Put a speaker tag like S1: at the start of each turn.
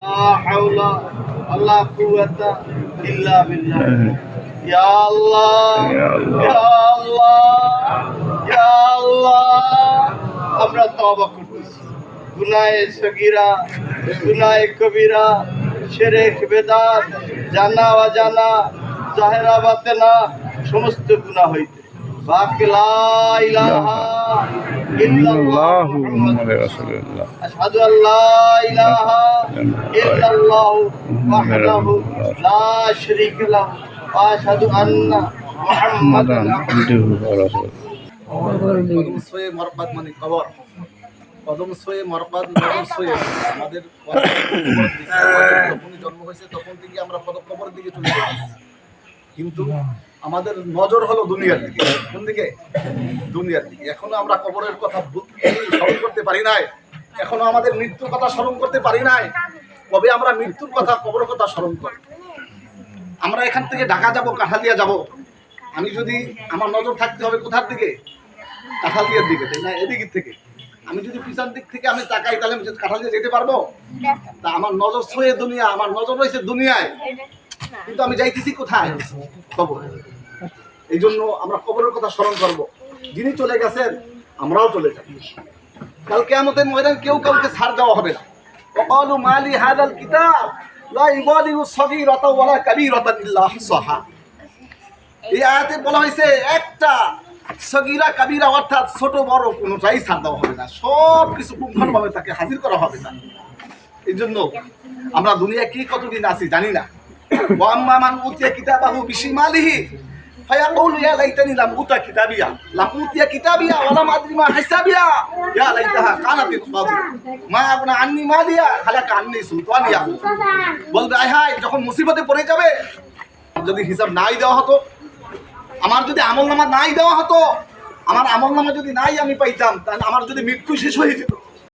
S1: لا حول ولا قوة إلا بالله يا الله يا الله يا الله আমরা তওবা করতেছি গুনাহে সগীরা গুনাহে কবিরা শিরক বিদআত জানা অজানা জাহেরা বাতেনা সমস্ত গুনাহ হইতে বাকি লা ইলাহা ইল্লাল্লাহু মুহাম্মাদুর রাসূলুল্লাহ আশহাদু আল্লা ইলাহা ইল্লাল্লাহু ওয়াহদাহু লা শারীকা লাহু ওয়া আশহাদু আন্না মুহাম্মাদান আবদুহু ওয়া রাসূলুহু
S2: কদম সোয়ে মরকত মানে কবর কদম সোয়ে মরকত কদম সোয়ে আমাদের যখন জন্ম হয়েছে তখন থেকে আমরা কবরের দিকে চলে যাচ্ছি কিন্তু আমাদের নজর হলো দুনিয়ার দিকে কোন দিকে দুনিয়ার দিকে এখনো আমরা কবরের কথা স্মরণ করতে পারি নাই এখনো আমাদের মৃত্যুর কথা স্মরণ করতে পারি নাই কবে আমরা মৃত্যুর কথা কবরের কথা স্মরণ করি আমরা এখান থেকে ঢাকা যাব কাঁঠালিয়া যাব আমি যদি আমার নজর থাকতে হবে কোথার দিকে কাঁঠালিয়ার দিকে তাই না এদিকের থেকে আমি যদি পিছন দিক থেকে আমি তাকাই তাহলে কাঁঠালিয়া যেতে পারবো তা আমার নজর ছয়ে দুনিয়া আমার নজর রয়েছে দুনিয়ায় কিন্তু আমি যাইতেছি কোথায় কবর এই জন্য আমরা কবরের কথা স্মরণ করব যিনি চলে গেছেন আমরাও চলে যাব কাল কিয়ামতের ময়দান কেউ কাউকে ছাড় দেওয়া হবে না ওয়াকালু মালি হাদাল কিতাব লা ইবাদিউ সগীরাতা ওয়ালা কাবীরাতান ইল্লা আহসাহা এই আয়াতে বলা হয়েছে একটা সগীরা কাবীরা অর্থাৎ ছোট বড় কোনোটাই ছাড় দেওয়া হবে না সব কিছু পুঙ্খানুপুঙ্খভাবে তাকে হাজির করা হবে না এই জন্য আমরা দুনিয়ায় কি কতদিন আছি জানি না ওয়াম্মা মান উতিয়া কিতাবাহু বিশিমালিহি ফায়াকুলু ইয়া লাইতানি লাম উতা কিতাবিয়া লাম উতিয়া কিতাবিয়া ওয়া লাম আদরি মা হিসাবিয়া ইয়া লাইতাহা কানাতিল কাদি মা আবনা আন্নি মালিয়া হালাকা আন্নি সুলতানিয়া বলবে আয় হায় যখন মুসিবতে পড়ে যাবে যদি হিসাব নাই দেওয়া হতো আমার যদি আমলনামা নাই দেওয়া হতো আমার আমলনামা যদি নাই আমি পাইতাম তাহলে আমার যদি মৃত্যু শেষ হয়ে যেত